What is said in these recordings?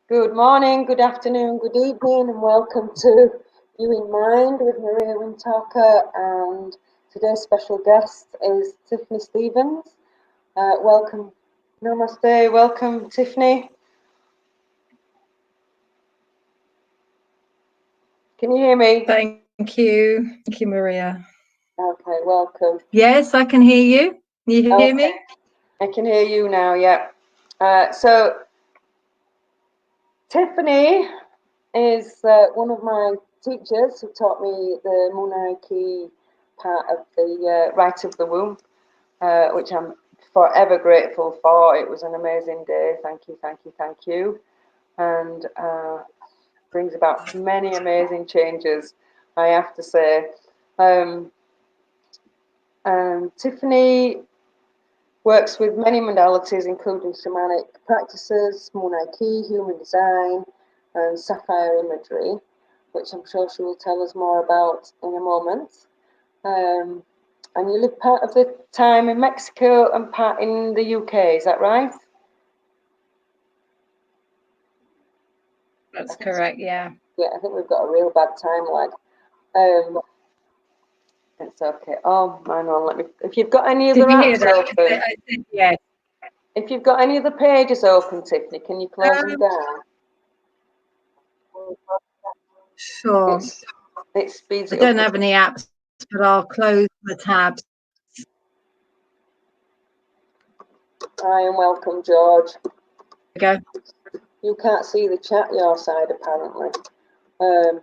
Good morning, good afternoon, good evening, and welcome to You in Mind with Maria Windtalker. And today's special guest is Tiffany Stevens. Welcome, namaste, welcome, Tiffany. Can you hear me? Thank you, Maria. Okay, welcome. Yes, I can hear you. You hear me? I can hear you now, yeah. So, Tiffany is one of my teachers who taught me the monarchy part of the Rite of the Womb, which I'm forever grateful for. It was an amazing day. Thank you, thank you, thank you. And brings about many amazing changes, I have to say. Tiffany works with many modalities, including shamanic practices, monarchy, human design, and sapphire imagery, which I'm sure she will tell us more about in a moment. And you live part of the time in Mexico and part in the UK, is that right? That's correct, yeah. Yeah, I think we've got a real bad time lag. Um, it's okay. Oh, hang on, let me. If you've got any other Did you hear apps that? open, I said yes. if you've got any other pages open, Tiffany, can you close them Um, down? sure. It's it speeds I it up don't a have bit. any apps, but I'll close the tabs. Hi and welcome, George. Go. You can't see the chat your side apparently. Um,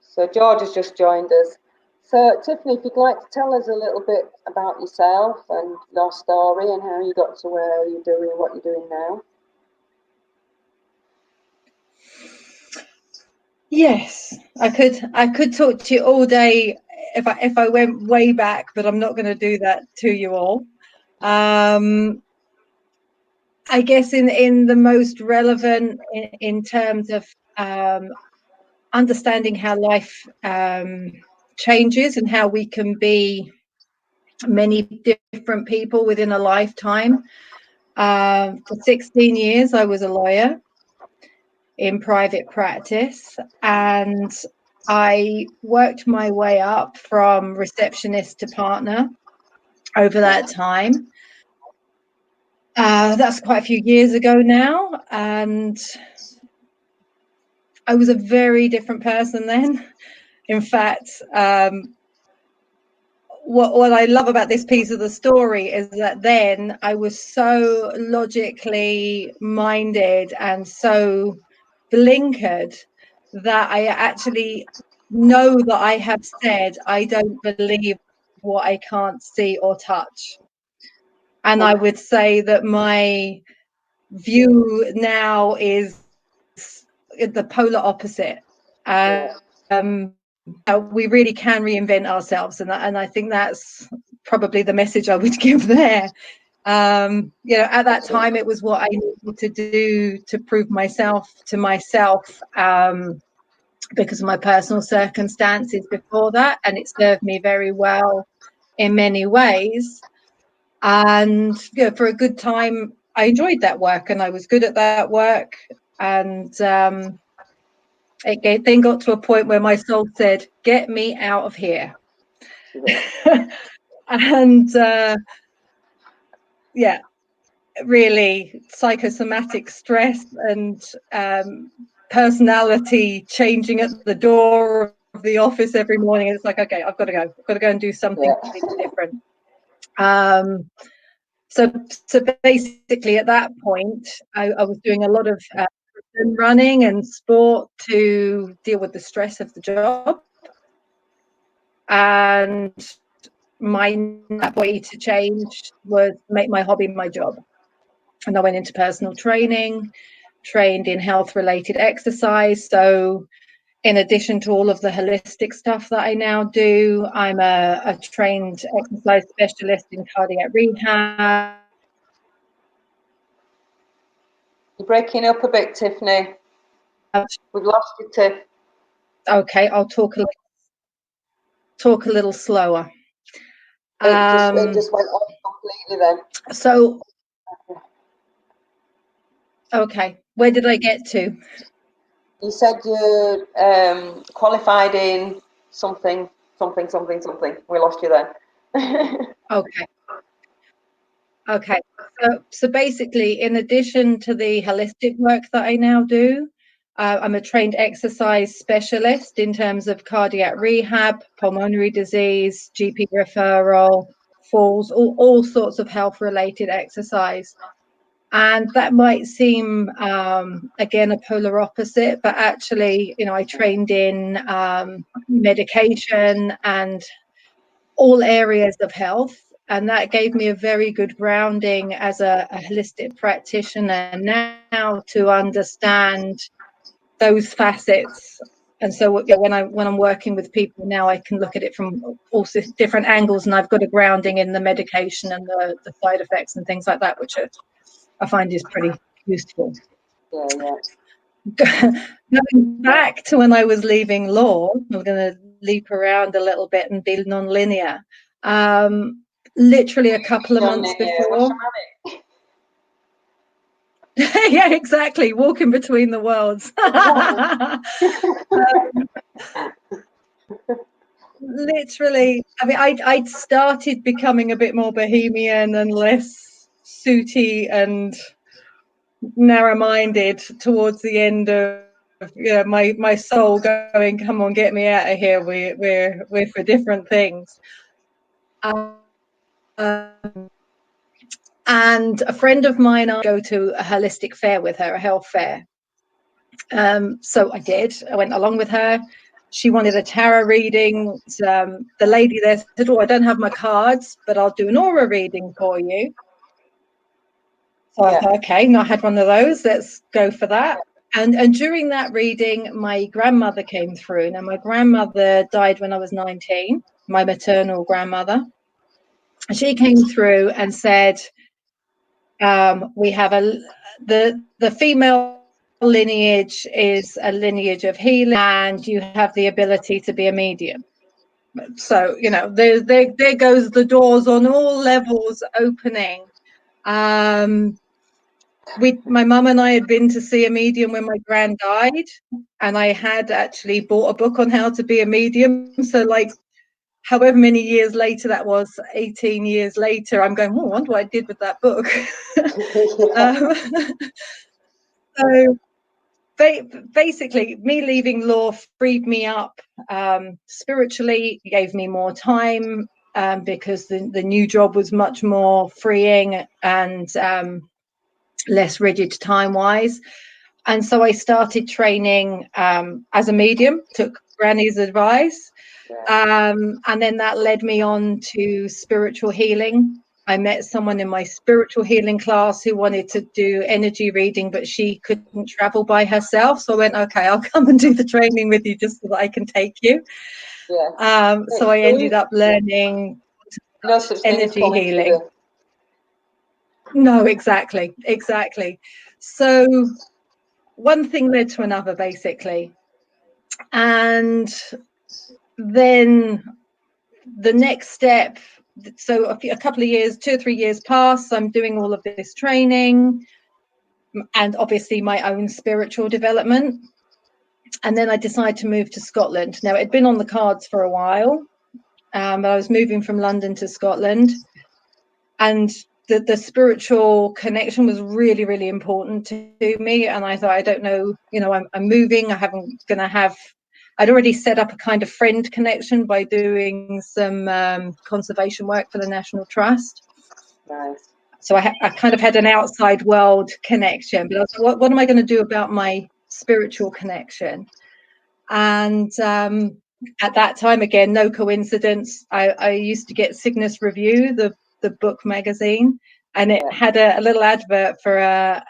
so George has just joined us. So Tiffany, if you'd like to tell us a little bit about yourself and your story and how you got to where you're doing what you're doing now. Yes, I could talk to you all day if I went way back, but I'm not going to do that to you all. I guess in the most relevant in terms of understanding how life changes and how we can be many different people within a lifetime. For 16 years, I was a lawyer in private practice, and I worked my way up from receptionist to partner over that time. That's quite a few years ago now, and I was a very different person then. In fact, what I love about this piece of the story is that then I was so logically minded and so blinkered that I actually know that I have said I don't believe what I can't see or touch. And I would say that my view now is the polar opposite. We really can reinvent ourselves, and I think that's probably the message I would give there. At that time, it was what I needed to do to prove myself to myself, because of my personal circumstances before that, and it served me very well in many ways. And for a good time, I enjoyed that work, and I was good at that work, and it then got to a point where my soul said, "Get me out of here." And really psychosomatic stress and personality changing at the door of the office every morning. And it's like, okay, I've got to go. I've got to go and do something completely different. So basically, at that point, I was doing a lot of running and sport to deal with the stress of the job. And my way to change was make my hobby my job. And I went into personal training, trained in health-related exercise. So in addition to all of the holistic stuff that I now do, I'm a trained exercise specialist in cardiac rehab. You're breaking up a bit, Tiffany. We've lost you, Tiff. Okay, I'll talk a little slower. It just went off completely then. So, Okay, where did I get to? You said you qualified in something, something, something, something. We lost you then. Okay. Okay. So basically, in addition to the holistic work that I now do, I'm a trained exercise specialist in terms of cardiac rehab, pulmonary disease, GP referral, falls, all sorts of health related exercise. And that might seem, again, a polar opposite, but actually, you know, I trained in medication and all areas of health. And that gave me a very good grounding as a holistic practitioner now to understand those facets. And so when I'm working with people now, I can look at it from all different angles, and I've got a grounding in the medication and the side effects and things like that, which I find is pretty useful. Yeah. Going back to when I was leaving law, I'm going to leap around a little bit and be non-linear. Literally a couple of months before. Yeah, exactly. Walking between the worlds. Literally, I mean, I'd started becoming a bit more bohemian and less suity and narrow-minded towards the end of my soul going, come on, get me out of here. We're for different things. And a friend of mine, I go to a holistic fair with her, a health fair. So I did. I went along with her. She wanted a tarot reading. The lady there said, "Oh, I don't have my cards, but I'll do an aura reading for you." So I thought, okay, I had one of those. Let's go for that. And during that reading, my grandmother came through. Now, my grandmother died when I was 19, my maternal grandmother. She came through and said, we have the female lineage is a lineage of healing, and you have the ability to be a medium. So, you know, there goes the doors on all levels opening. My mum and I had been to see a medium when my gran died, and I had actually bought a book on how to be a medium. So, like, however many years later that was, 18 years later, I'm going, oh, I wonder what I did with that book. So basically, me leaving law freed me up spiritually, gave me more time because the new job was much more freeing and less rigid time-wise. And so I started training as a medium, took Granny's advice. And then that led me on to spiritual healing. I met someone in my spiritual healing class who wanted to do energy reading, but she couldn't travel by herself. So I went, okay, I'll come and do the training with you just so that I can take you. So I ended up learning energy healing. No, exactly. So one thing led to another, basically. And then the next step, so a couple of years, 2 or 3 years pass, I'm doing all of this training and obviously my own spiritual development. And then I decided to move to Scotland. Now, it had been on the cards for a while, but I was moving from London to Scotland. And the spiritual connection was really, really important to me. And I thought, I don't know, you know, I'm moving. I'd already set up a kind of friend connection by doing some conservation work for the National Trust. Nice. So I kind of had an outside world connection, but I was like, what am I going to do about my spiritual connection? And at that time, again, no coincidence, I used to get Cygnus Review, the book magazine, and it had a little advert for a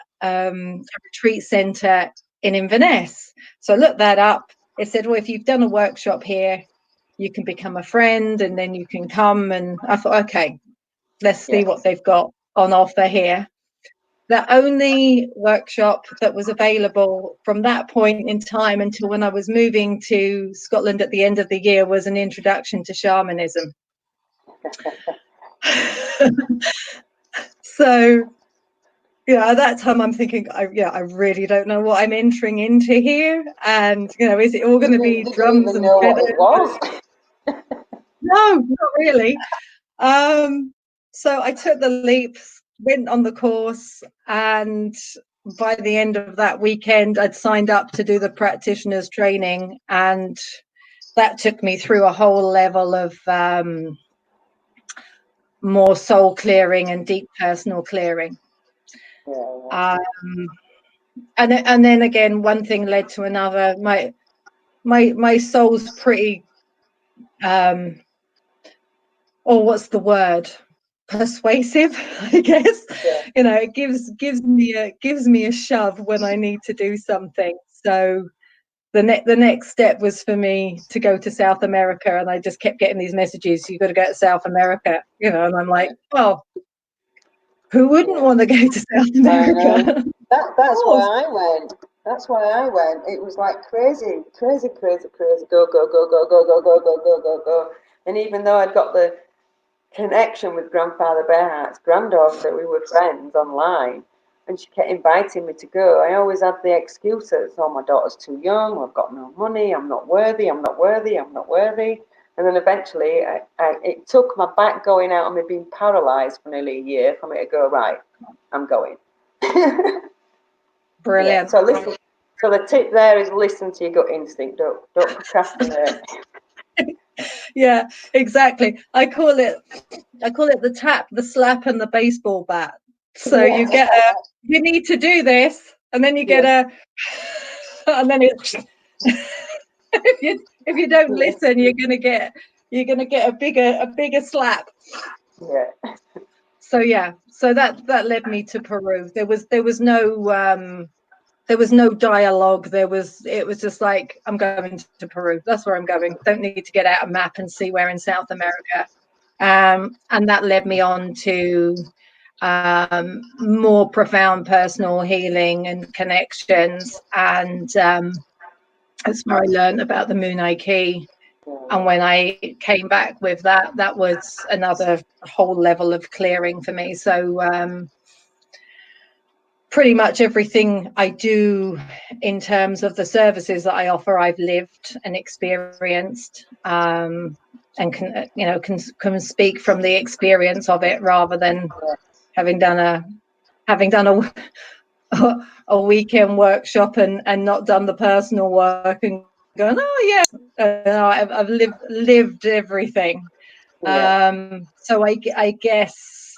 retreat centre in Inverness. So I looked that up. It said, well, if you've done a workshop here, you can become a friend and then you can come. And I thought, okay, let's see what they've got on offer here. The only workshop that was available from that point in time until when I was moving to Scotland at the end of the year was an introduction to shamanism. So at that time I'm thinking, I really don't know what I'm entering into here, and is it all going to be Did you drums even and know what fiddle? it was? No, not really. So I took the leap, went on the course, and by the end of that weekend, I'd signed up to do the practitioner's training, and that took me through a whole level of more soul clearing and deep personal clearing. Yeah. And then again, one thing led to another. My soul's pretty what's the word? Persuasive, I guess. Yeah. It gives me a shove when I need to do something. So the next step was for me to go to South America, and I just kept getting these messages, you've got to go to South America, and I'm like, well, who wouldn't want to go to South America? That's why I went. That's why I went. It was like crazy, crazy, crazy, crazy. Go, go, go, go, go, go, go, go, go, go, go. And even though I'd got the connection with Grandfather Bearhart's granddaughter, we were friends online, and she kept inviting me to go. I always had the excuses: oh, my daughter's too young, I've got no money, I'm not worthy, I'm not worthy, I'm not worthy. And then eventually, it took my back going out and me being paralysed for nearly a year for me to go, right, I'm going. Brilliant. Yeah, so listen. So the tip there is listen to your gut instinct. Don't procrastinate. Yeah, exactly. I call it the tap, the slap, and the baseball bat. So you get you need to do this, and then you get and then it's if you don't listen, you're gonna get a bigger slap. Yeah. So so that led me to Peru. There was no dialogue. It was just like, I'm going to Peru. That's where I'm going. Don't need to get out a map and see where in South America. And that led me on to more profound personal healing and connections. And that's where I learned about the Moon Key. And when I came back with that, that was another whole level of clearing for me. So pretty much everything I do in terms of the services that I offer, I've lived and experienced, and can speak from the experience of it rather than having done a weekend workshop and not done the personal work and going, oh yeah, I've lived everything. So I guess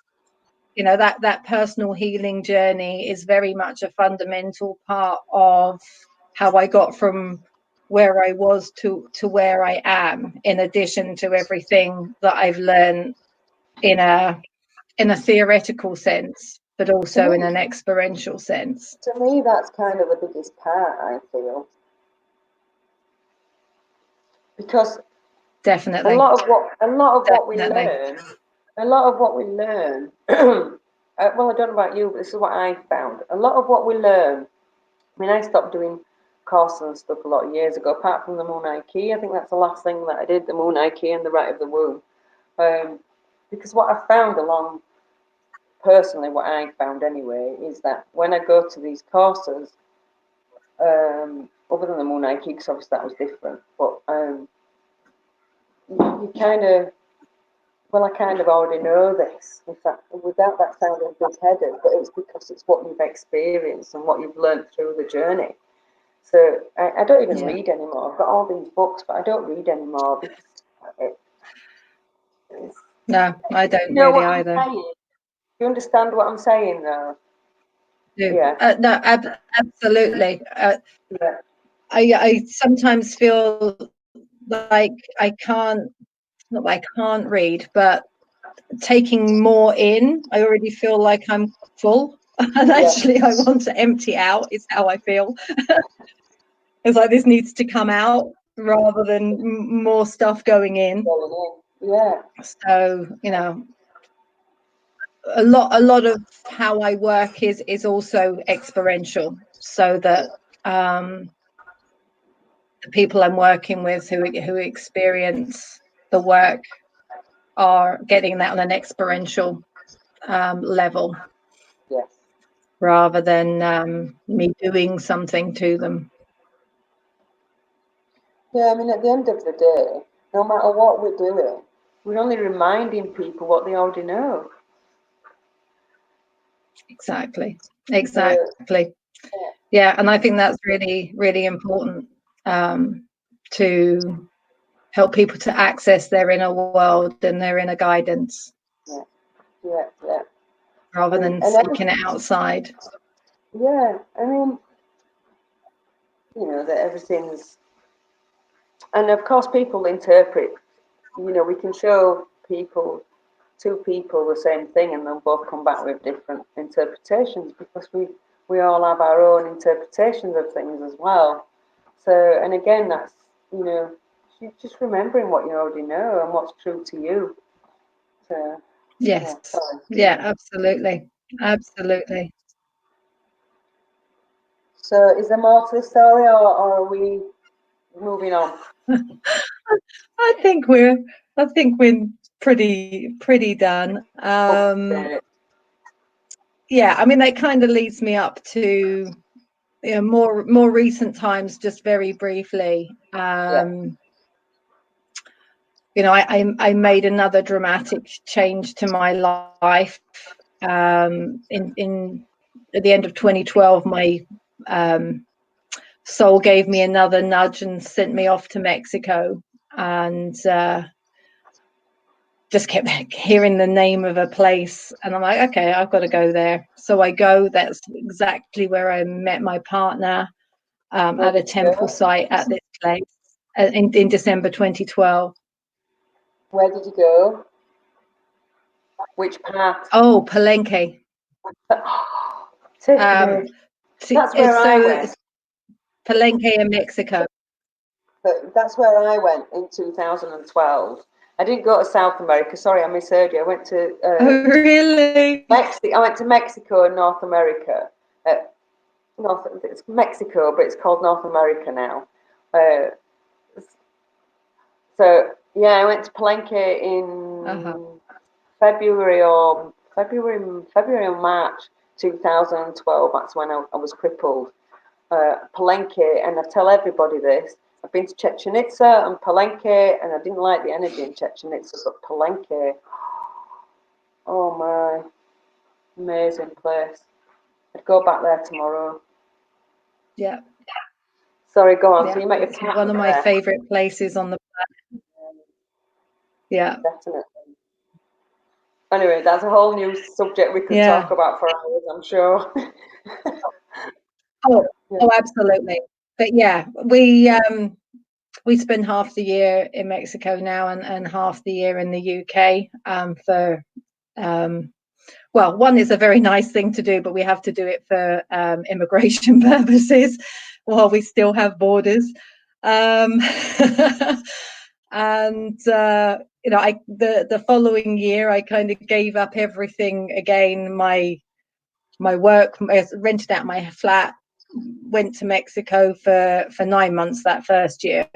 that personal healing journey is very much a fundamental part of how I got from where I was to where I am, in addition to everything that I've learned in a theoretical sense, but also in an experiential sense. To me, that's kind of the biggest part, I feel, because Definitely. a lot of what we learn, well, I don't know about you, but this is what I found. A lot of what we learn. I mean, I stopped doing courses and stuff a lot of years ago. Apart from the Moon Key, I think that's the last thing that I did: the Moon Key and the Right of the Womb. Because what I found personally, what I found anyway, is that when I go to these courses, other than the Moon Key, because obviously that was different, but you kind of, well, I kind of already know this, in fact, without that sounding big-headed, but it's because it's what you've experienced and what you've learned through the journey. So I don't even read anymore. I've got all these books, but I don't read anymore because no, I don't really either. You understand what I'm saying, though? Yeah. No, absolutely. Yeah. I sometimes feel like I can't, not that I can't read, but taking more in, I already feel like I'm full. And actually, I want to empty out, is how I feel. It's like this needs to come out rather than more stuff going in. Yeah. So, a lot of how I work is also experiential, so that the people I'm working with who experience the work are getting that on an experiential level. Yes. rather than me doing something to them. Yeah, I mean, at the end of the day, no matter what we're doing, we're only reminding people what they already know. Exactly. So, Yeah, and I think that's really, really important, to help people to access their inner world and their inner guidance, yeah. rather than seeking it outside. Yeah, I mean, that everything's, and of course, people interpret. We can show two people the same thing, and they'll both come back with different interpretations because we all have our own interpretations of things as well. So, and again, that's just remembering what you already know and what's true to you. So, Yes. sorry. Yeah, absolutely. Absolutely. So, is there more to the story, or are we moving on? I think we're pretty done. Okay. Yeah, I mean, that kind of leads me up to more recent times, just very briefly. I made another dramatic change to my life. In at the end of 2012, my soul gave me another nudge and sent me off to Mexico, and just kept hearing the name of a place, and I'm like, okay, I've got to go there. So I go. That's exactly where I met my partner, at a temple site at this place in December 2012. Where did you go? Which part? Oh, Palenque. Tiffany. That's where I went. Palenque in Mexico. But that's where I went in 2012. I didn't go to South America. Sorry, I misheard you. I went to Oh, really? Mexico. I went to Mexico and North America. It's Mexico, but it's called North America now. Uh, so yeah, I went to Palenque in February or March 2012. That's when I was crippled. Palenque, and I tell everybody this. I've been to Chichen Itza and Palenque, and I didn't like the energy in Chichen Itza, but Palenque, oh my, amazing place. I'd go back there tomorrow. Yeah. Sorry, go on. Yeah. So you met your It's partner one of my there. favorite places on the planet. Yeah. Definitely. Anyway, that's a whole new subject we could Yeah. talk about for hours, I'm sure. Oh, oh, absolutely. But yeah, we spend half the year in Mexico now, and half the year in the UK, for well, one is a very nice thing to do, but we have to do it for immigration purposes while we still have borders. Um, and the following year, I kind of gave up everything again. My work, I rented out my flat, went to Mexico for 9 months that first year,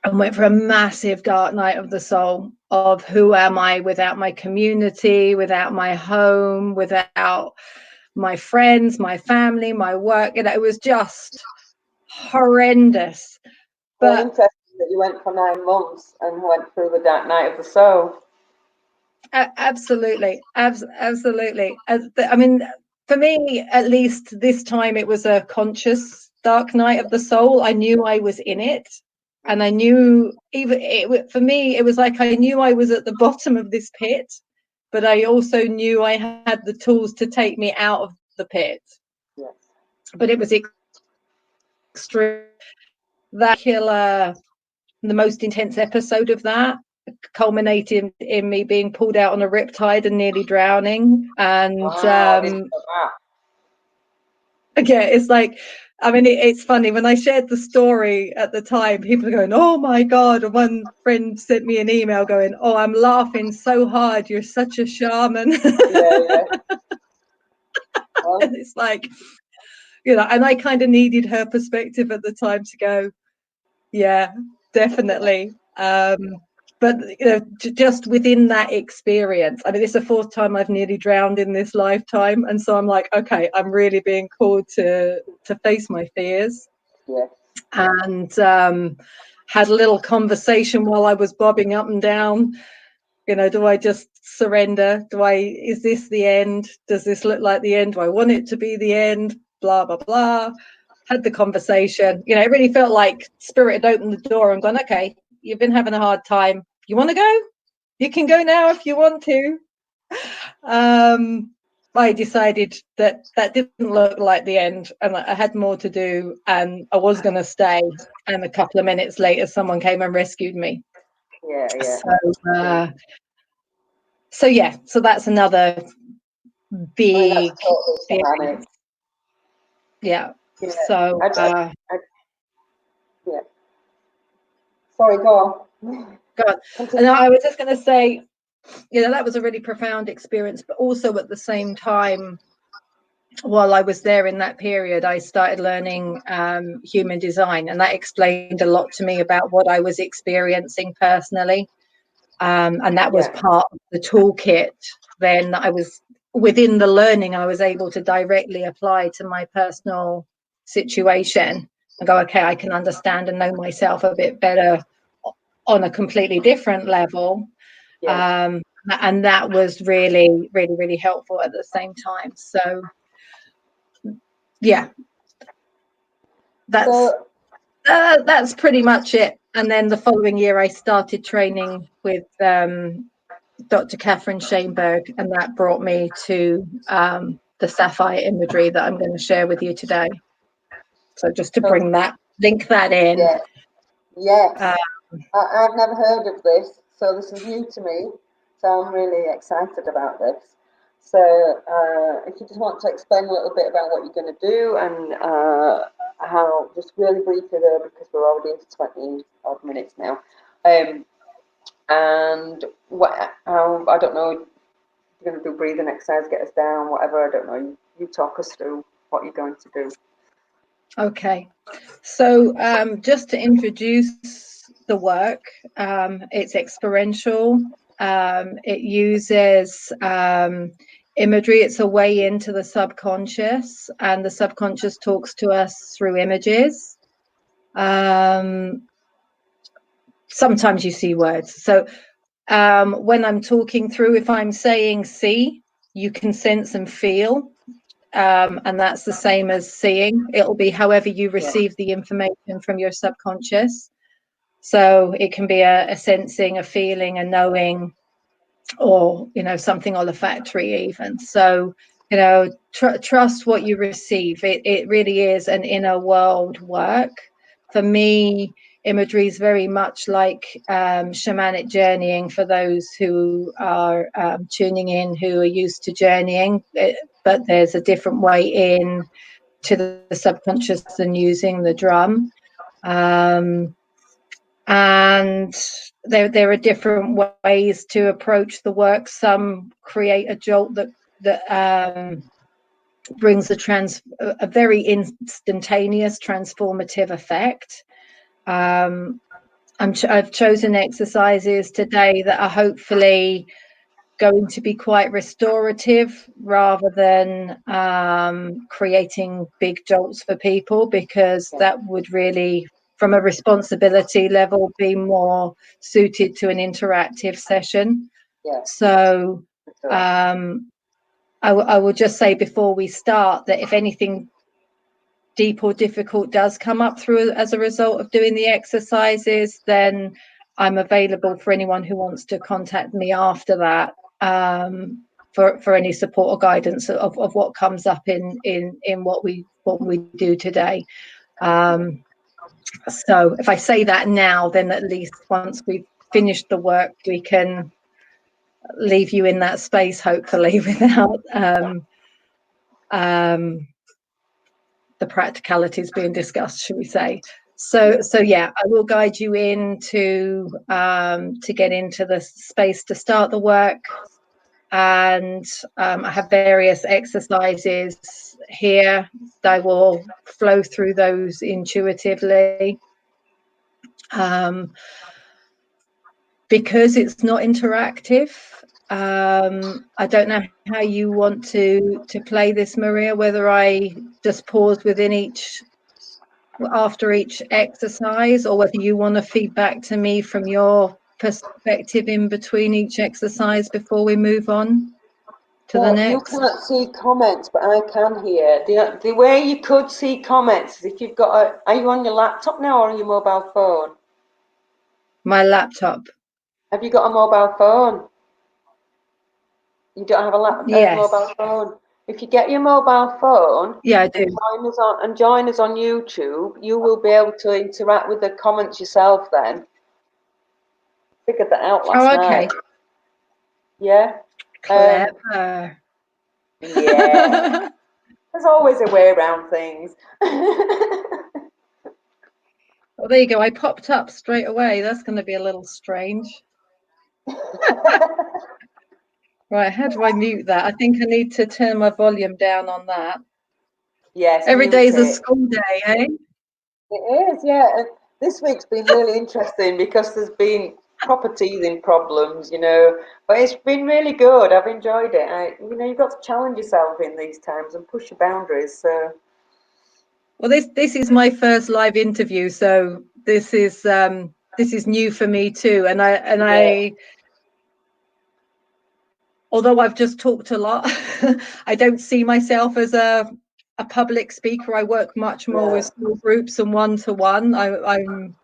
and went for a massive dark night of the soul of who am I without my community, without my home, without my friends, my family, my work. It was just horrendous. Well, But interesting that you went for 9 months and went through the dark night of the soul. absolutely. I mean, for me, at least this time, it was a conscious dark night of the soul. I knew I was in it. And I knew, for me, it was like I knew I was at the bottom of this pit, but I also knew I had the tools to take me out of the pit. Yes. But it was extreme. That killer, the most intense episode of that, culminated in me being pulled out on a riptide and nearly drowning. And Wow, I didn't know that. yeah, it's like, I mean, it's funny when I shared the story at the time, people are going, oh my God. And one friend sent me an email going, oh, I'm laughing so hard. You're such a shaman. Yeah. Well, And it's like, and I kind of needed her perspective at the time to go, yeah, definitely. but just within that experience, I mean, it's the fourth time I've nearly drowned in this lifetime, and so I'm like, okay, I'm really being called to face my fears. Yeah. And had a little conversation while I was bobbing up and down. Do I just surrender? Is this the end? Does this look like the end? Do I want it to be the end? Blah, blah, blah. Had the conversation. It really felt like Spirit had opened the door and gone, okay, you've been having a hard time. You want to go? You can go now if you want to. I decided that didn't look like the end, and I had more to do, and I was going to stay. And a couple of minutes later, someone came and rescued me. Yeah. So that's another big, totally yeah. So yeah. Sorry, go on. God, and I was just going to say, that was a really profound experience, but also at the same time, while I was there in that period, I started learning human design, and that explained a lot to me about what I was experiencing personally. And that was part of the toolkit. Then I was within the learning, I was able to directly apply to my personal situation and go, okay, I can understand and know myself a bit better on a completely different level. And that was really, really, really helpful at the same time. So yeah, that's pretty much it. And then the following year I started training with Dr. Catherine Shaneberg, and that brought me to the sapphire imagery that I'm going to share with you today. So just to link that in. Yes. I've never heard of this, so this is new to me. So I'm really excited about this. So if you just want to explain a little bit about what you're going to do and how, just really briefly though, because we're already into 20 odd minutes now. And how, I don't know, you're going to do breathing exercise, get us down, whatever, I don't know. You talk us through what you're going to do. Okay. So just to introduce the work, it's experiential. It uses imagery. It's a way into the subconscious, and the subconscious talks to us through images. Sometimes you see words. So when I'm talking through, if I'm saying see, you can sense and feel. And that's the same as seeing. It'll be however you receive the information from your subconscious. So it can be a sensing, a feeling, a knowing, or something olfactory even. So trust what you receive. It really is an inner world work. For me, imagery is very much like shamanic journeying for those who are tuning in, who are used to journeying, but there's a different way in to the subconscious than using the drum. And there are different ways to approach the work. Some create a jolt that brings a very instantaneous transformative effect. I've chosen exercises today that are hopefully going to be quite restorative rather than creating big jolts for people, because that would really, from a responsibility level, be more suited to an interactive session. So I will just say before we start that if anything deep or difficult does come up through as a result of doing the exercises, then I'm available for anyone who wants to contact me after that for any support or guidance of what comes up in what we do today. So if I say that now, then at least once we've finished the work, we can leave you in that space, hopefully, without the practicalities being discussed, should we say. So yeah, I will guide you in to get into the space to start the work. And I have various exercises here. I will flow through those intuitively. because it's not interactive. I don't know how you want to play this, Maria, whether I just pause within after each exercise, or whether you want to feed back to me from your perspective in between each exercise before we move on to the next. You can't see comments, but I can hear. The way you could see comments is if you've got are you on your laptop now or on your mobile phone? My laptop. Have you got a mobile phone? You don't have a Yes. mobile phone. If you get your mobile phone, yeah, I do. And join us on YouTube, you will be able to interact with the comments yourself then. Figured that out last night. Yeah. Clever. Yeah. There's always a way around things. Well, there you go. I popped up straight away. That's going to be a little strange. Right, how do I mute that? I think I need to turn my volume down on that. Yes. Every day's a school day, eh? It is, yeah. And this week's been really interesting because there's been proper teething problems, but it's been really good. I've enjoyed it. You've got to challenge yourself in these times and push your boundaries. So. Well, this is my first live interview, so this is new for me too, and I although I've just talked a lot, I don't see myself as a public speaker. I work much more with small groups and one-to-one. I'm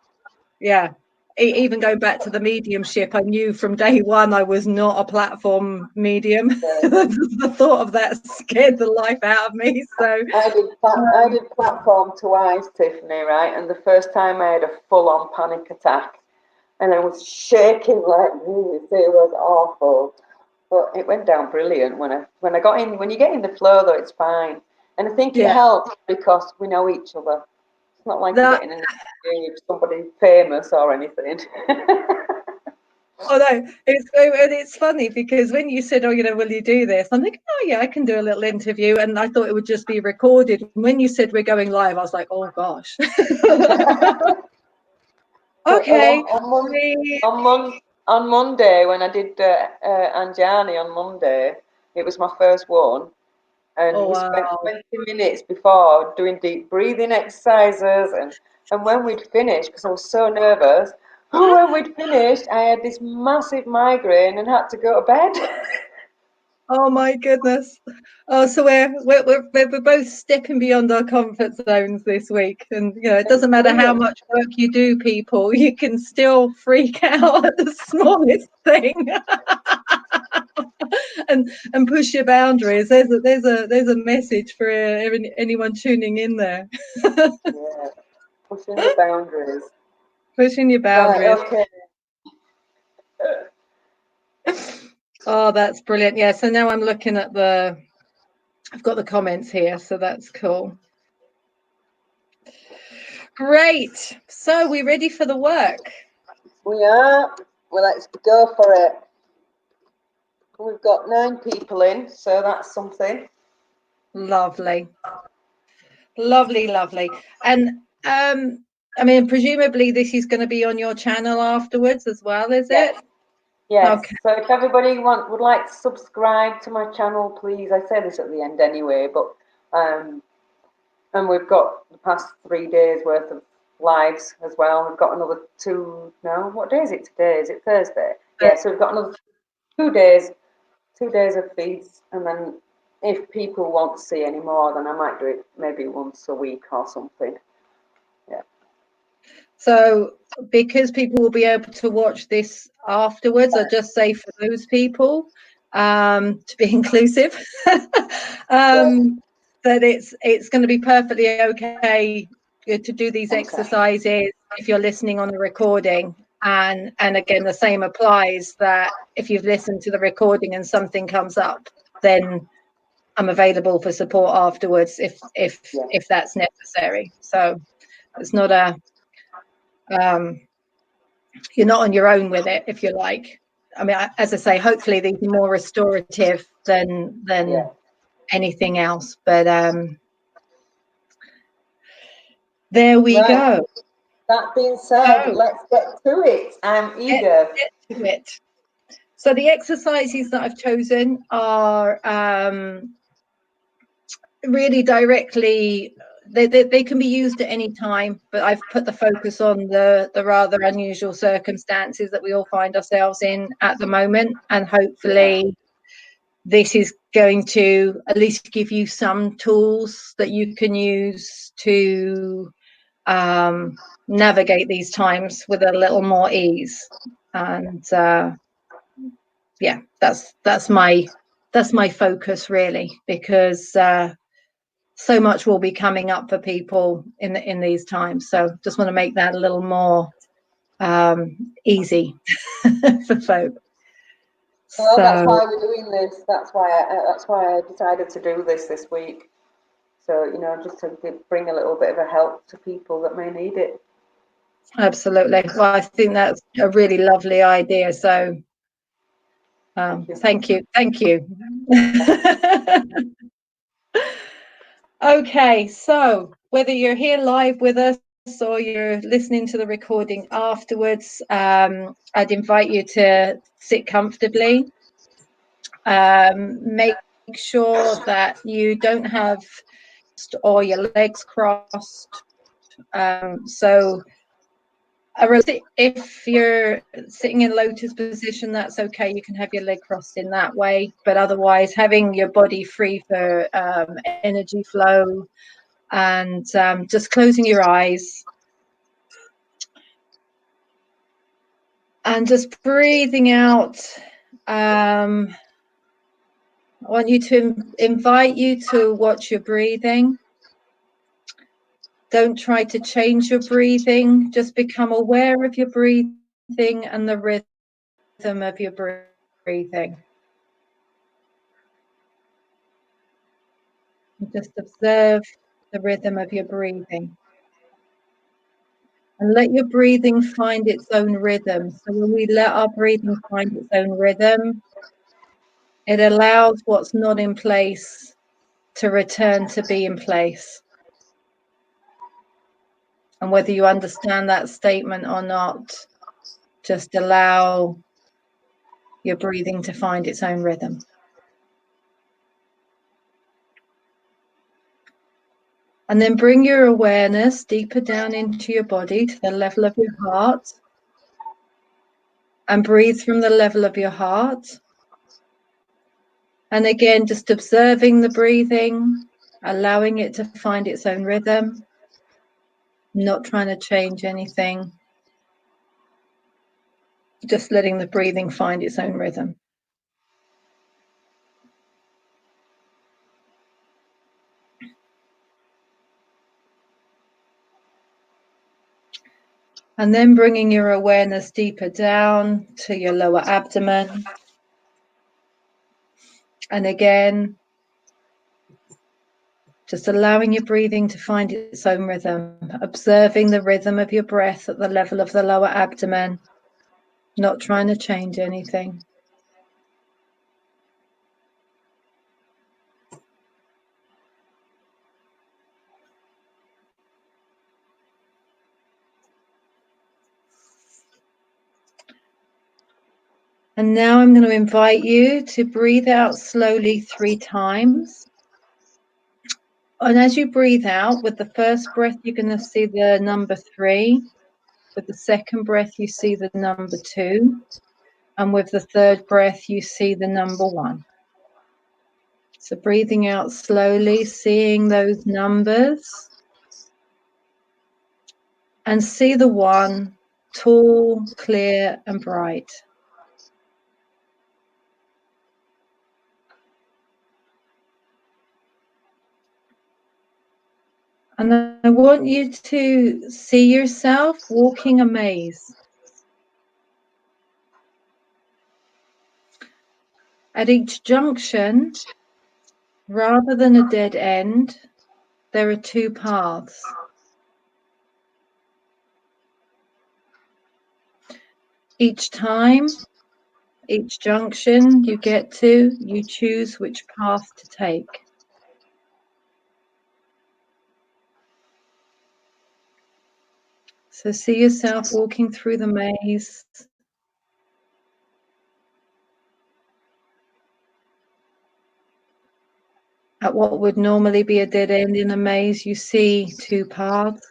even going back to the mediumship, I knew from day one I was not a platform medium. The thought of that scared the life out of me. So I did platform twice, Tiffany, right? And the first time I had a full-on panic attack, and I was shaking like this. It was awful. But it went down brilliant when I got in. When you get in the flow, though, it's fine. And I think it helps because we know each other. It's not like you're getting in with somebody famous or anything. Oh no, it's funny because when you said, "Oh, will you do this?" I'm like, "Oh yeah, I can do a little interview," and I thought it would just be recorded. When you said we're going live, I was like, "Oh gosh." Okay. On Monday, when I did Anjani on Monday, it was my first one. And we spent 20 minutes before doing deep breathing exercises. And when we'd finished, because I was so nervous, when we'd finished, I had this massive migraine and had to go to bed. Oh my goodness! Oh, so we're both stepping beyond our comfort zones this week, and it doesn't matter how much work you do, people, you can still freak out at the smallest thing, and push your boundaries. There's a message for anyone tuning in there. Yeah, pushing the boundaries. Pushing your boundaries. Right, okay. Oh, that's brilliant. Yeah, so now I'm looking at I've got the comments here, so that's cool. Great. So we're ready for the work. We are. Well, let's go for it. We've got 9 people in, so that's something. Lovely. Lovely, lovely. And I mean, presumably this is going to be on your channel afterwards as well, is it? Yes. Okay. So if everybody would like to subscribe to my channel, please. I say this at the end anyway, but and we've got the past 3 days worth of lives as well. We've got another 2 now. What day is it today? Is it Thursday? Yeah. So we've got another 2 days, 2 days of feeds, and then if people want to see any more, then I might do it maybe once a week or something. Yeah. So because people will be able to watch this afterwards, I just say for those people, to be inclusive, that it's going to be perfectly okay to do these exercises if you're listening on the recording. And again, the same applies, that if you've listened to the recording and something comes up, then I'm available for support afterwards if that's necessary. So it's not you're not on your own with it, if you like. I mean, as I say, hopefully these are more restorative than anything else. But there we go. that being said, So let's get to it. I'm let's eager. get to it. So the exercises that I've chosen are really directly, they can be used at any time, but I've put the focus on the rather unusual circumstances that we all find ourselves in at the moment, and hopefully this is going to at least give you some tools that you can use to navigate these times with a little more ease. And yeah, that's my focus really, because so much will be coming up for people in these times. So just want to make that a little more easy for folk. Well, that's So why we're doing this. That's why I decided to do this week. So, you know, just to bring a little bit of a help to people that may need it. absolutely. Well, I think that's a really lovely idea. So thank you. Okay, so whether you're here live with us or you're listening to the recording afterwards, I'd invite you to sit comfortably. Make sure that you don't have or your legs crossed. So if you're sitting in lotus position, that's okay. You can have your leg crossed in that way. But otherwise, having your body free for energy flow, and just closing your eyes and just breathing out. I want you to invite you to watch your breathing. Don't try to change your breathing. Just become aware of your breathing and the rhythm of your breathing. Just observe the rhythm of your breathing. And let your breathing find its own rhythm. So when we let our breathing find its own rhythm, it allows what's not in place to return to be in place. And whether you understand that statement or not, just allow your breathing to find its own rhythm. And then bring your awareness deeper down into your body to the level of your heart. And breathe from the level of your heart. And again, just observing the breathing, allowing it to find its own rhythm, not trying to change anything, just letting the breathing find its own rhythm. And then bringing your awareness deeper down to your lower abdomen. And again, just allowing your breathing to find its own rhythm, observing the rhythm of your breath at the level of the lower abdomen, not trying to change anything. And now I'm going to invite you to breathe out slowly 3 times. And as you breathe out, with the first breath, you're going to see the number 3. With the second breath, you see the number 2. And with the third breath, you see the number 1. So breathing out slowly, seeing those numbers. And see the 1, tall, clear, and bright. And I want you to see yourself walking a maze. At each junction, rather than a dead end, there are 2 paths. Each time, each junction you get to, you choose which path to take. So see yourself walking through the maze. At what would normally be a dead end in a maze, you see two paths,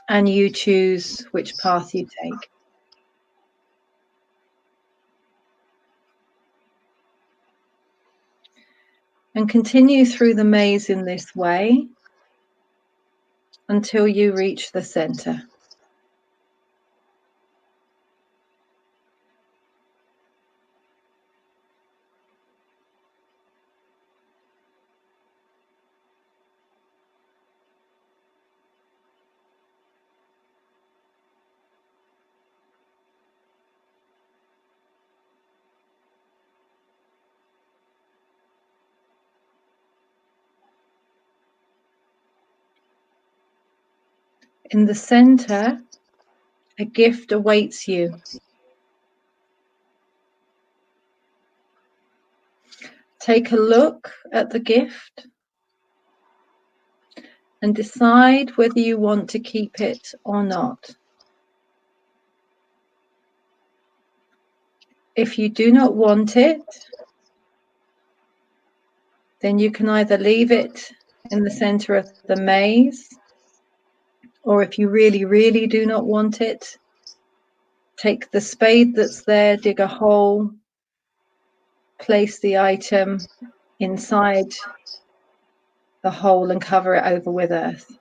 and you choose which path you take. And continue through the maze in this way until you reach the center. In the center, a gift awaits you. Take a look at the gift and decide whether you want to keep it or not. If you do not want it, then you can either leave it in the center of the maze, or if you really, really do not want it, take the spade that's there, dig a hole, place the item inside the hole and cover it over with earth.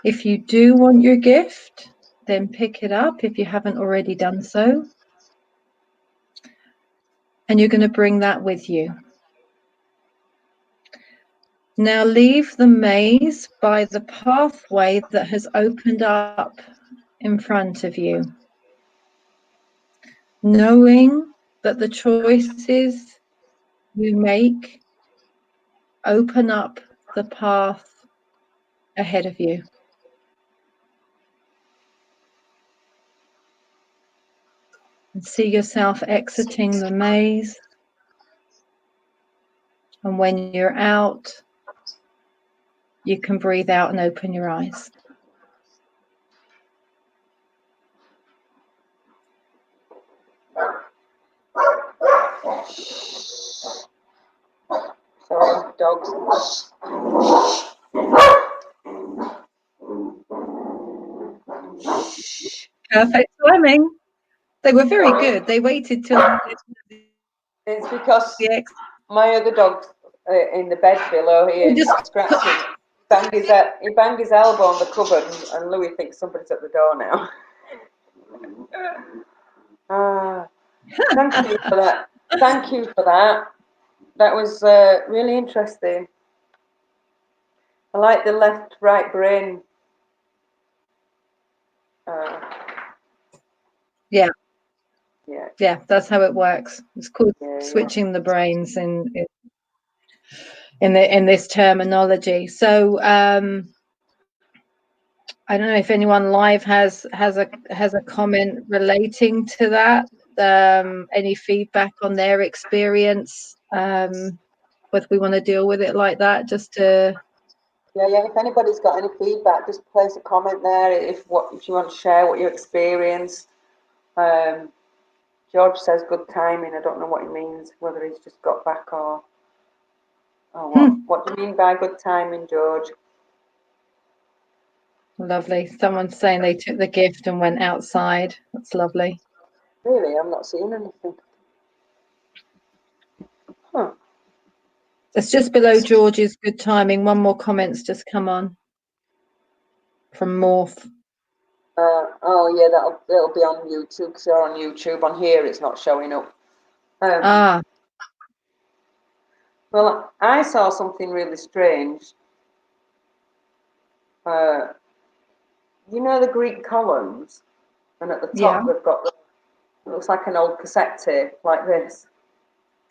If you do want your gift, then pick it up if you haven't already done so. And you're going to bring that with you. Now leave the maze by the pathway that has opened up in front of you, knowing that the choices you make open up the path ahead of you. And see yourself exiting the maze. And when you're out, you can breathe out and open your eyes. Sorry, dogs. Perfect timing. They were very good. They waited till It's because my other dog's in the bed below here, scratching. He banged his elbow on the cupboard, and Louis thinks somebody's at the door now. Thank you for that. Thank you for that. That was really interesting. I like the left-right brain. Yeah, that's how it works. It's called switching the brains in this terminology. So I don't know if anyone live has a comment relating to that. Any feedback on their experience? Whether we want to deal with it like that, just to. Yeah. If anybody's got any feedback, just place a comment there. If you want to share what you experienced. George says good timing. I don't know what he means. Whether he's just got back or what. What do you mean by good timing, George? Lovely. Someone's saying they took the gift and went outside. That's lovely. Really, I'm not seeing anything. Huh. It's just below George's good timing. One more comment's just come on from Morph. Oh yeah, it'll be on YouTube because you're on YouTube. On here, it's not showing up. Well, I saw something really strange. You know the Greek columns, and at the top they've got it looks like an old cassette tape, like this.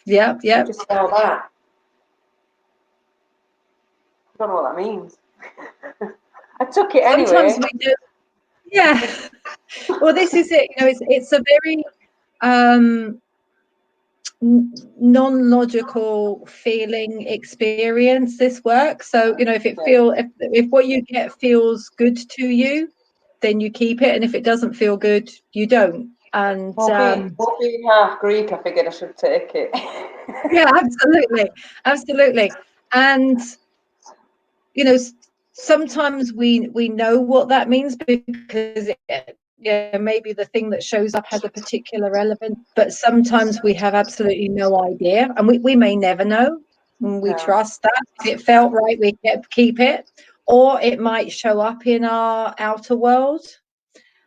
Yep. I just saw that. I don't know what that means. I took it anyway. Sometimes we do. Yeah. Well, this is it. You know, it's a very non-logical feeling experience, this work. So, you know, if what you get feels good to you, then you keep it, and if it doesn't feel good, you don't. And Well, being half Greek, I figured I should take it. yeah, absolutely. And you know, sometimes we know what that means because maybe the thing that shows up has a particular element, but sometimes we have absolutely no idea, and we may never know. And we trust that if it felt right, we keep it, or it might show up in our outer world,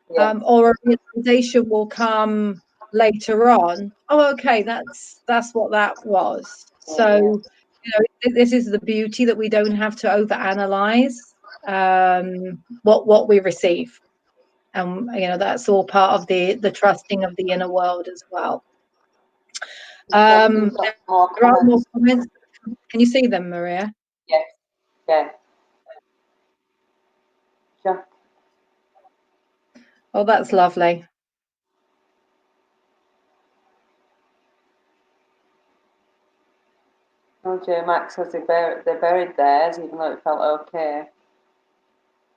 or a realization will come later on. Oh, okay, that's what that was. So, you know, this is the beauty, that we don't have to overanalyze what we receive. And you know, that's all part of the trusting of the inner world as well. There are more comments. Can you see them, Maria? Yes, yeah. Sure. Oh, that's lovely. Oh, J Max says they're buried theirs, even though it felt okay.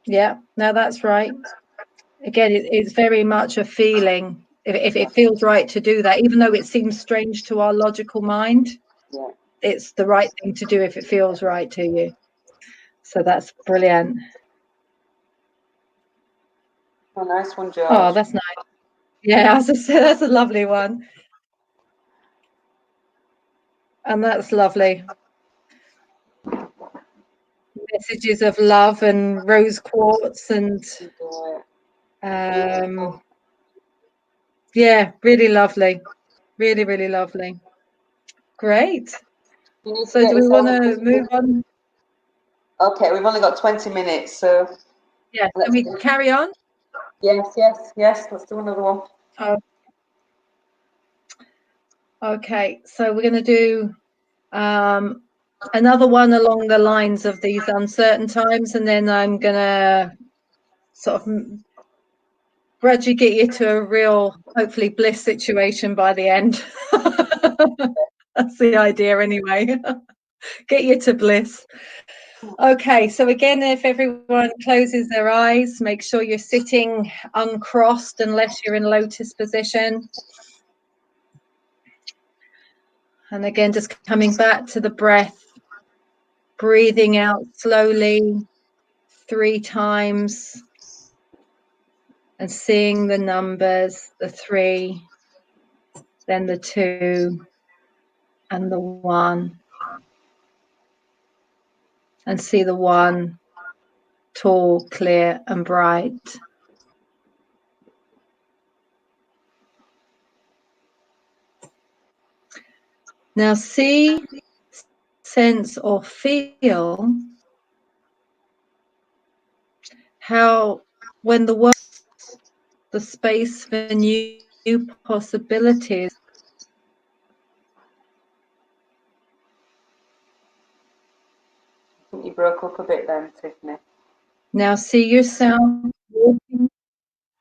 Yeah, no, that's right. Again, it's very much a feeling. If it feels right to do that, even though it seems strange to our logical mind, it's the right thing to do if it feels right to you. So that's brilliant. Oh, nice one, George. Oh, that's nice. Yeah, as I said, that's a lovely one. And that's lovely. Messages of love and rose quartz and yeah, really lovely. Really, really lovely. Great. So do we want to move on? Okay, we've only got 20 minutes, so yeah, can we carry on? Yes, let's do another one. Okay, so we're going to do another one along the lines of these uncertain times, and then I'm going to sort of gradually get you to a real, hopefully, bliss situation by the end. That's the idea anyway. Get you to bliss. Okay, so again, if everyone closes their eyes, make sure you're sitting uncrossed unless you're in lotus position. And again, just coming back to the breath, breathing out slowly 3 times and seeing the numbers, the 3, then the 2 and the 1. And see the 1 tall, clear and bright. Now see, sense or feel how when the world, the space for new possibilities. I think you broke up a bit then, Tiffany. Now see yourself walking.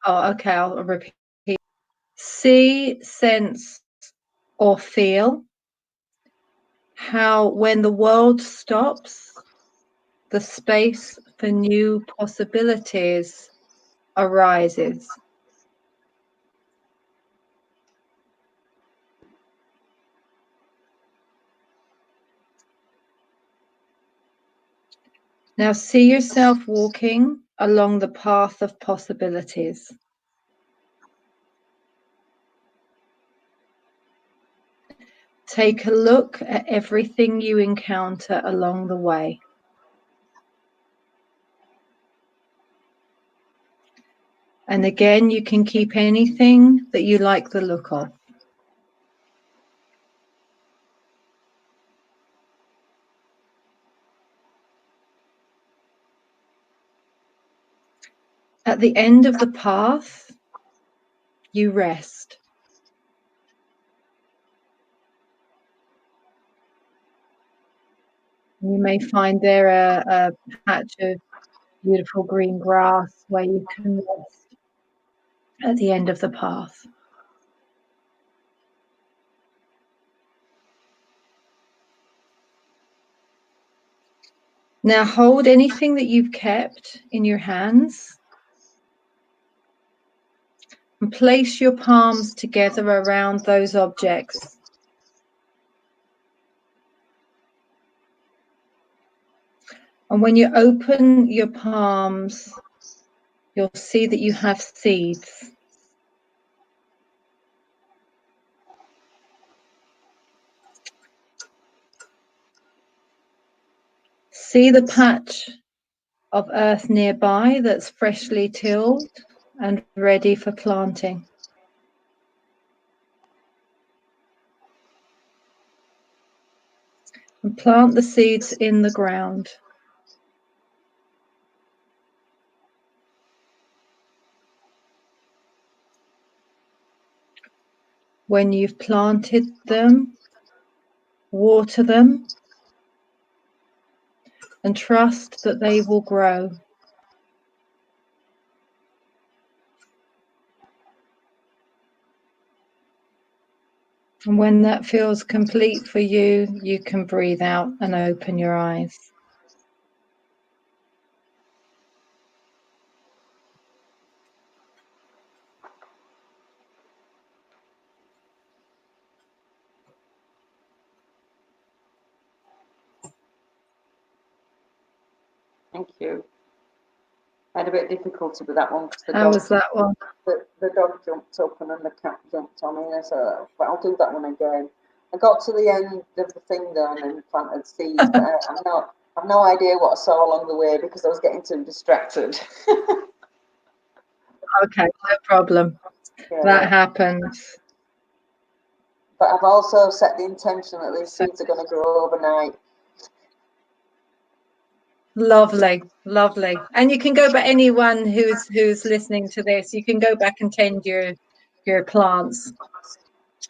Oh, okay, I'll repeat. See, sense or feel how when the world stops, the space for new possibilities arises. Now see yourself walking along the path of possibilities. Take a look at everything you encounter along the way. And again, you can keep anything that you like the look of. At the end of the path, you rest. You may find there a patch of beautiful green grass where you can rest at the end of the path. Now hold anything that you've kept in your hands and place your palms together around those objects. And when you open your palms, you'll see that you have seeds. See the patch of earth nearby that's freshly tilled and ready for planting. And plant the seeds in the ground. When you've planted them, water them and trust that they will grow. And when that feels complete for you, you can breathe out and open your eyes. Thank you. I had a bit of difficulty with that one because How was that one? The dog jumped up and then the cat jumped on me. So, but I'll do that one again. I got to the end of the thing then and planted seeds, but I've no idea what I saw along the way because I was getting too distracted. Okay, no problem. Yeah, that happens. But I've also set the intention that these seeds are going to grow overnight. Lovely, lovely. And you can go back, anyone who's listening to this, you can go back and tend your plants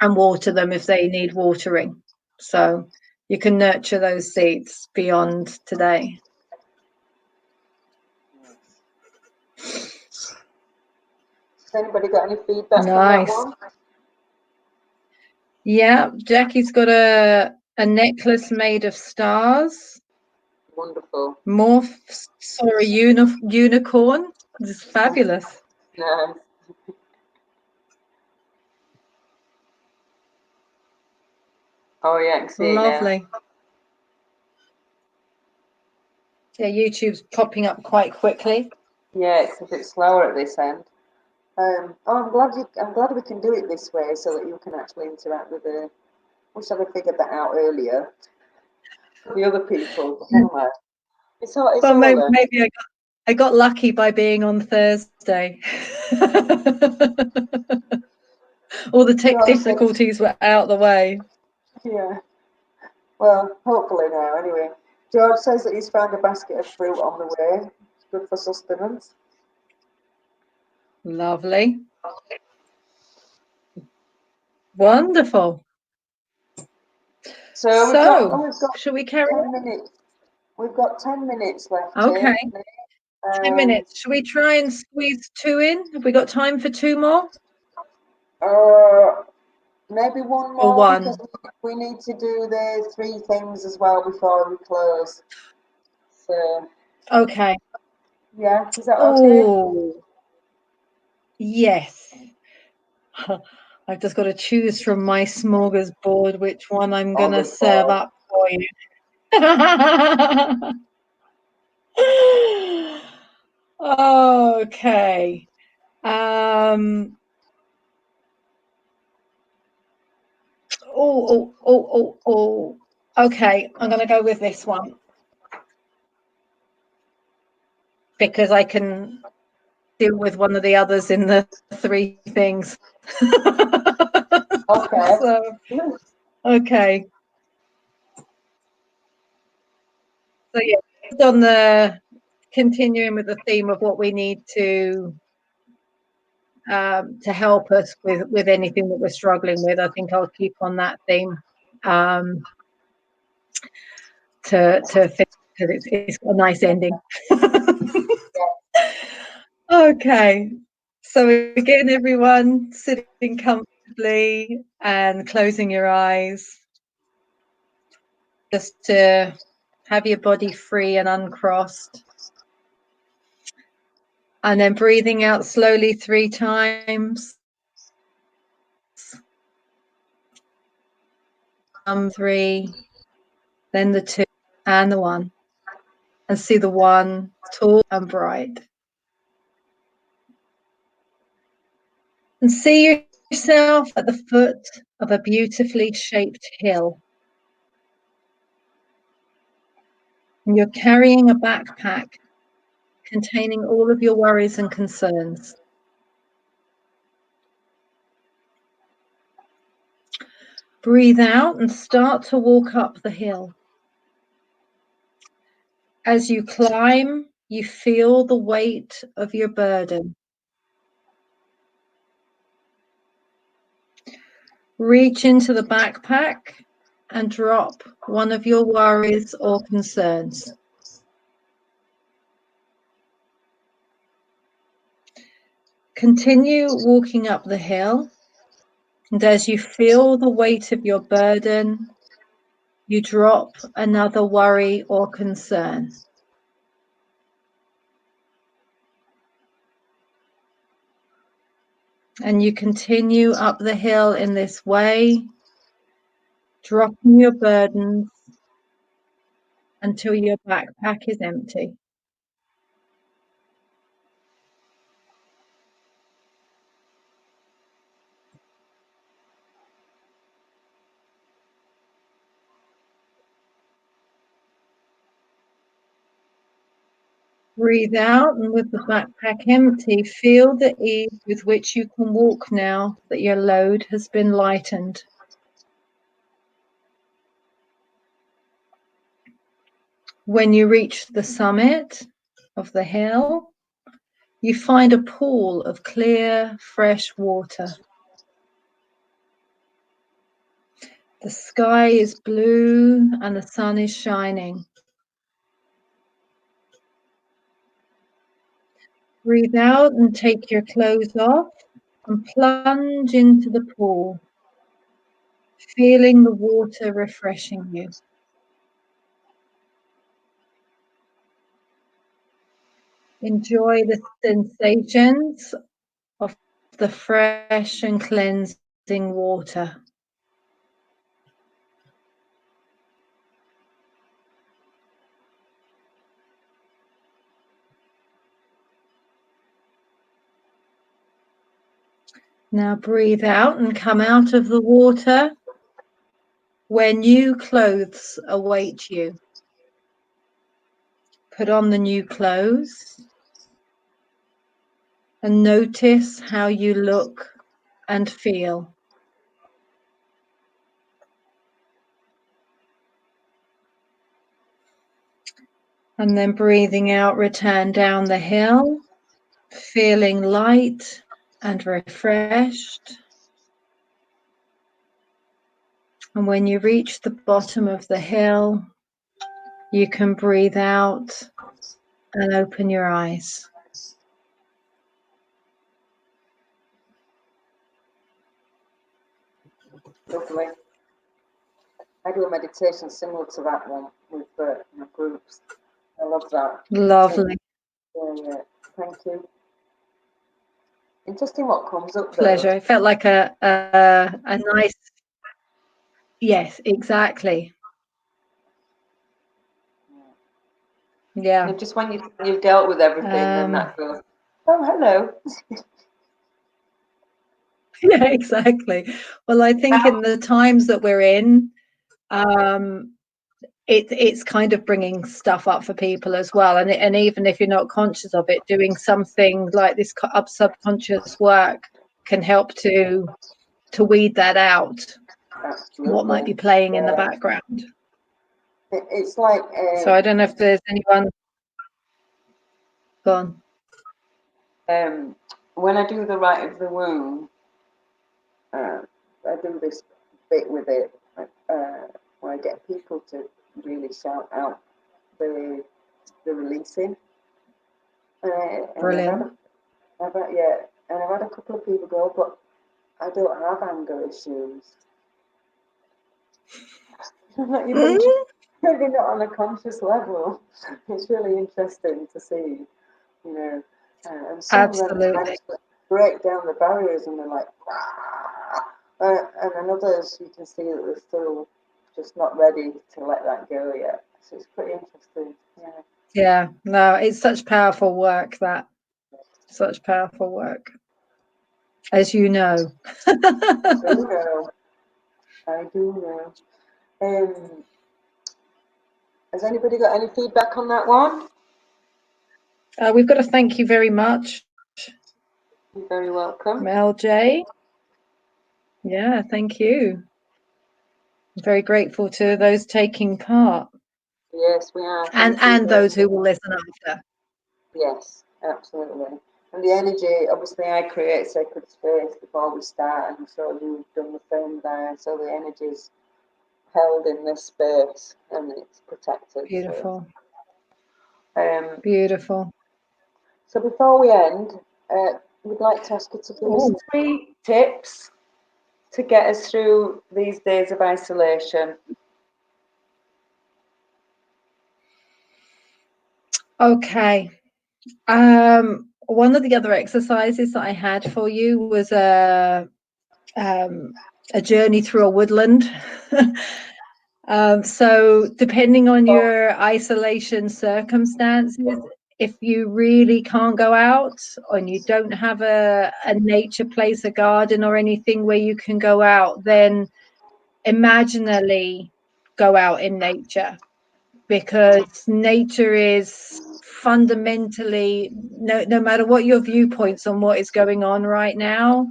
and water them if they need watering. So you can nurture those seeds beyond today. Has anybody got any feedback from that one? Yeah, Jackie's got a necklace made of stars. Wonderful. Sorry, unicorn. This is fabulous. Nice. Oh yeah, I can see Lovely. it now. Yeah, YouTube's popping up quite quickly. Yeah, it's a bit slower at this end. I'm glad we can do it this way so that you can actually interact with the. Wish I'd have figured that out earlier. The other people, but anyway, it's all. Maybe I got lucky by being on Thursday. All the tech difficulties were out the way. Yeah. Well, hopefully now. Anyway, George says that he's found a basket of fruit on the way. It's good for sustenance. Lovely. Wonderful. So shall we carry 10 minutes. We've got 10 minutes left. Okay. 10 minutes. Shall we try and squeeze 2 in? Have we got time for 2 more? Maybe one more. Or 1. Because we need to do the 3 things as well before we close. So. Okay. Yeah. Is that okay? Oh. Yes. I've just got to choose from my smorgasbord which one I'm going to serve up for you. Okay. Okay, I'm going to go with this one because I can deal with one of the others in the 3 things. Okay. Okay. So yeah, on the continuing with the theme of what we need to help us with anything that we're struggling with. I think I'll keep on that theme to finish because it's a nice ending. Okay, So again, everyone, sitting comfortably and closing your eyes, just to have your body free and uncrossed. And then breathing out slowly 3 times. 3, then the 2 and the 1. And see the 1 tall and bright. And see yourself at the foot of a beautifully shaped hill. And you're carrying a backpack containing all of your worries and concerns. Breathe out and start to walk up the hill. As you climb, you feel the weight of your burden. Reach into the backpack and drop one of your worries or concerns. Continue walking up the hill, and as you feel the weight of your burden, you drop another worry or concern. And you continue up the hill in this way, dropping your burdens until your backpack is empty. Breathe out, and with the backpack empty, feel the ease with which you can walk now that your load has been lightened. When you reach the summit of the hill, you find a pool of clear, fresh water. The sky is blue and the sun is shining. Breathe out and take your clothes off and plunge into the pool, feeling the water refreshing you. Enjoy the sensations of the fresh and cleansing water. Now breathe out and come out of the water where new clothes await you. Put on the new clothes and notice how you look and feel. And then breathing out, return down the hill, feeling light and refreshed. And when you reach the bottom of the hill, you can breathe out and open your eyes. Lovely. I do a meditation similar to that one with my groups. I love that. Lovely. Yeah. Thank you. Interesting what comes up. Pleasure. It felt like a nice. Yes, exactly. Yeah. And just when you've dealt with everything, then that goes. Oh, hello. Yeah, exactly. Well, I think in the times that we're in, it's kind of bringing stuff up for people as well, and even if you're not conscious of it, doing something like this subconscious work can help to weed that out. Absolutely. What might be playing in the background. It's like so I don't know if there's anyone gone. When I do the right of the womb, I do this bit with it where I get people to really shout out the releasing. Brilliant. Yeah, And I've had a couple of people go, but I don't have anger issues. You Mm, mentioned maybe not on a conscious level. It's really interesting to see, you know, and some of them absolutely. actually break down the barriers and they're like, and in others you can see that they're still just not ready to let that go yet. So it's pretty interesting. Yeah. Yeah, no, it's such powerful work, that such powerful work, as you know. I do know. I do know. Has anybody got any feedback on that one? We've got to thank you very much, You're very welcome. Mel J. Yeah, thank you. I'm very grateful to those taking part, Yes, we are. and Thank you very those who will much. listen after. Yes, absolutely. And the energy, obviously, I create sacred space before we start, and so you've done the same there. So the energy's held in this space and it's protected. So, Beautiful, um, beautiful. so before we end, we'd like to ask you to give us Oh, 3 tips to get us through these days of isolation. okay. One of the other exercises that I had for you was a journey through a woodland. So depending on your isolation circumstances, if you really can't go out and you don't have a nature place, a garden or anything where you can go out, then imaginally go out in nature, because nature is fundamentally, no matter what your viewpoints on what is going on right now,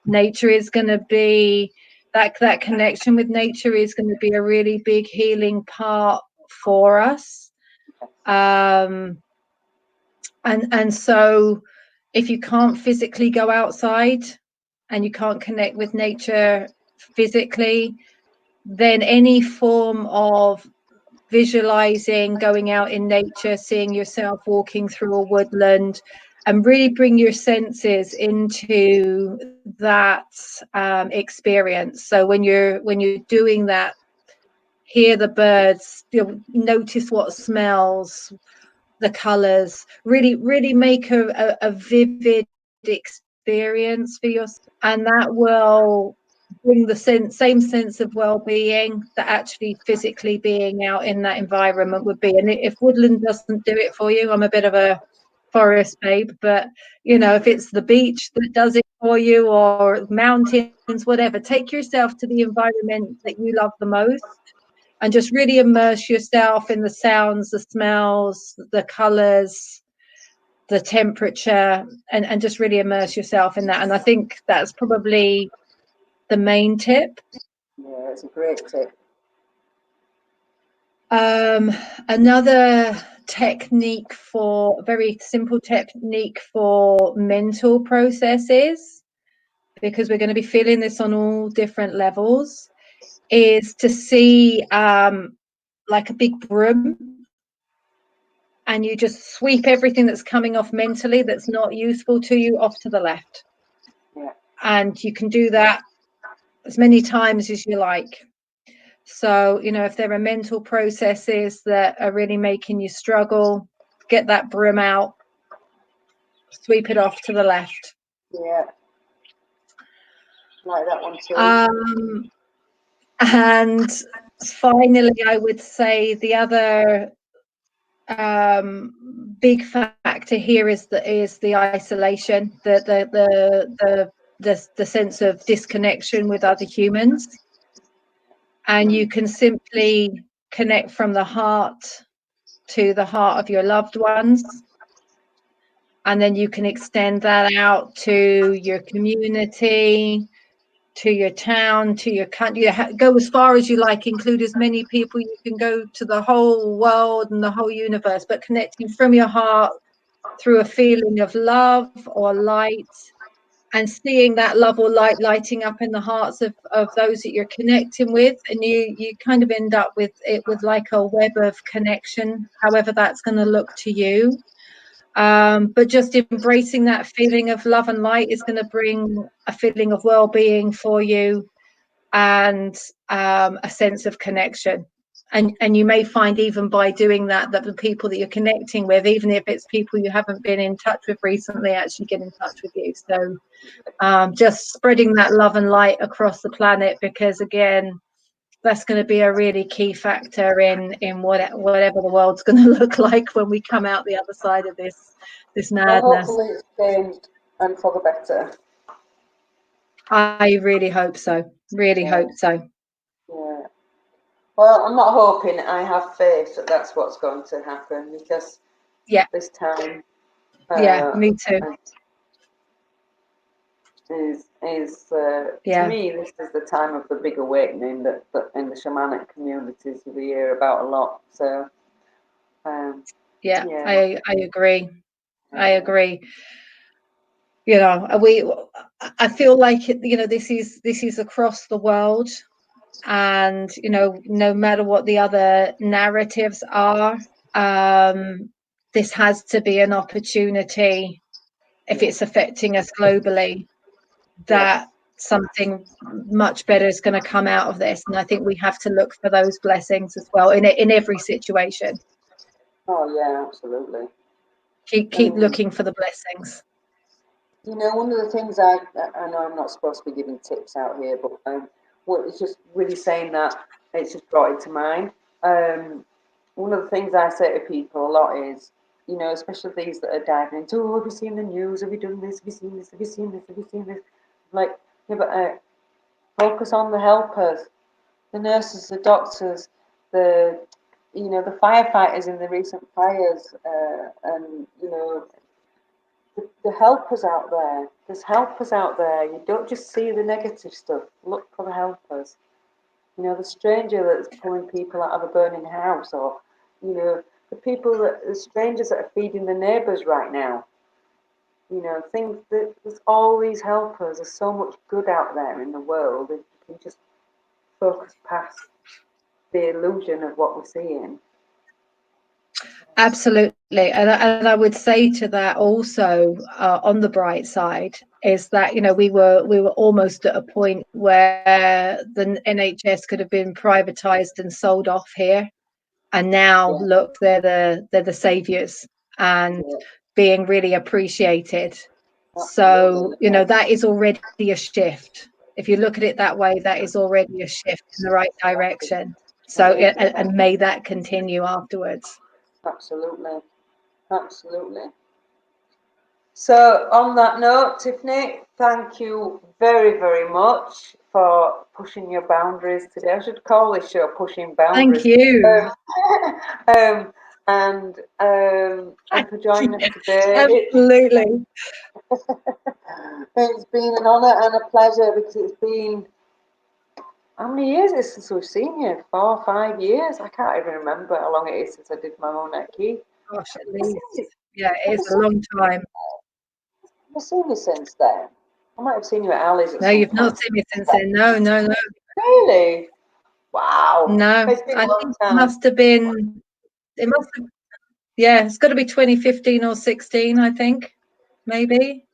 nature is going to be that connection with nature is going to be a really big healing part for us. And so if you can't physically go outside and you can't connect with nature physically, then any form of visualizing going out in nature, seeing yourself walking through a woodland, and really bring your senses into that experience. So when you're doing that, hear the birds, notice what smells, the colors, really make a vivid experience for yourself, and that will bring the same sense of well-being that actually physically being out in that environment would be. And if woodland doesn't do it for you, I'm a bit of a forest babe, but if it's the beach that does it for you, or mountains, whatever, take yourself to the environment that you love the most and just really immerse yourself in the sounds, the smells, the colors, the temperature, and just really immerse yourself in that. And I think that's probably the main tip. Yeah, it's a great tip. Another technique, for very simple technique for mental processes, because we're going to be feeling this on all different levels, is to see like a big broom, and you just sweep everything that's coming off mentally that's not useful to you off to the left. Yeah. And you can do that as many times as you like. So, if there are mental processes that are really making you struggle, get that broom out, sweep it off to the left. Yeah. Like that one too. And finally, I would say the other big factor here is the isolation, the sense of disconnection with other humans. And you can simply connect from the heart to the heart of your loved ones, and then you can extend that out to your community, to your town, to your country. Go as far as you like, include as many people you can go, to the whole world and the whole universe, but connecting from your heart through a feeling of love or light, and seeing that love or light lighting up in the hearts of those that you're connecting with. And you kind of end up with it, with like a web of connection, however that's going to look to you. But just embracing that feeling of love and light is going to bring a feeling of well-being for you, and a sense of connection. And you may find, even by doing that, that the people that you're connecting with, even if it's people you haven't been in touch with recently, actually get in touch with you. So just spreading that love and light across the planet, because again, that's going to be a really key factor in whatever the world's going to look like when we come out the other side of this Well, madness. hopefully it's changed and for the better. I really hope so. Really hope so. Yeah. Well, I'm not hoping. I have faith that that's what's going to happen, because this time, Me too. is to me, this is the time of the big awakening that in the shamanic communities we hear about a lot. So I agree. I agree. You know, I feel like, you know, this is across the world, and you know, no matter what the other narratives are, this has to be an opportunity, if it's affecting us globally, that something much better is going to come out of this. And I think we have to look for those blessings as well in every situation. Oh yeah, absolutely. Keep looking for the blessings. You know, one of the things I know I'm not supposed to be giving tips out here, but what it's just really saying that, it's just brought it to mind. One of the things I say to people a lot is, you know, especially these that are diving into, oh, have you seen the news? Have you done this? Have you seen this? Have you seen this? Have you seen this? Like, yeah, but focus on the helpers, the nurses, the doctors, the the firefighters in the recent fires, and you know, the helpers out there. There's helpers out there. You don't just see the negative stuff. Look for the helpers. You know, the stranger that's pulling people out of a burning house, or you know, the strangers that are feeding the neighbours right now. You know, things that there's all these helpers. There's so much good out there in the world if you can just focus past the illusion of what we're seeing. Absolutely. And I would say to that also, on the bright side, is that, you know, we were almost at a point where the NHS could have been privatized and sold off here. And now look, they're the saviors and being really appreciated. So, you know, that is already a shift. If you look at it that way, that is already a shift in the right direction. So, and may that continue afterwards. Absolutely. Absolutely. So, on that note, Tiffany, thank you very, very much for pushing your boundaries today. I should call this show "Pushing Boundaries." Thank you. And for joining us today. Absolutely. It's been an honour and a pleasure, because it's been, how many years is it since we've seen you? 4 or 5 years? I can't even remember how long it is since I did my own key. Gosh, at least. Yeah, it is a long time. I've seen you since then. I might have seen you at Ali's at No, some you've point. not seen me since then. No. Really? Wow. No, It's been I a long think time. it must have been, yeah, it's got to be 2015 or 16, I think, maybe.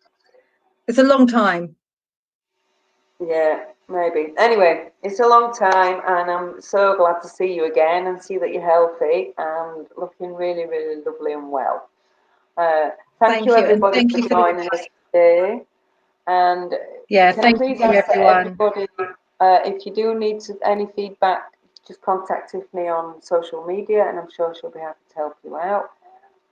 It's a long time. Yeah, maybe. Anyway, it's a long time, and I'm so glad to see you again and see that you're healthy and looking really, really lovely and well. Thank you, everybody, and thank for you joining us today. And thank you, everyone. everybody, if you do need any feedback, just contact Tiffany on social media, and I'm sure she'll be happy to help you out.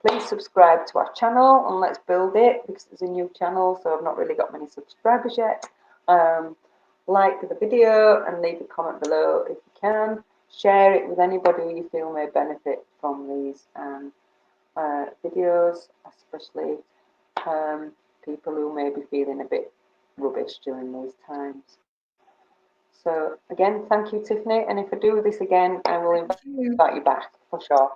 Please subscribe to our channel, and let's build it, because it's a new channel, so I've not really got many subscribers yet. Like the video and leave a comment below if you can. Share it with anybody who you feel may benefit from these videos, especially people who may be feeling a bit rubbish during these times. So again, thank you, Tiffany, and if I do this again, I will invite you back for sure.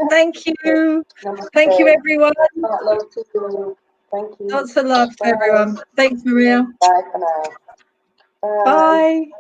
Thank you. Thank you, everyone. Love to you. Thank you. Lots of love to everyone. Thanks, Maria. Bye for now. Bye. Bye.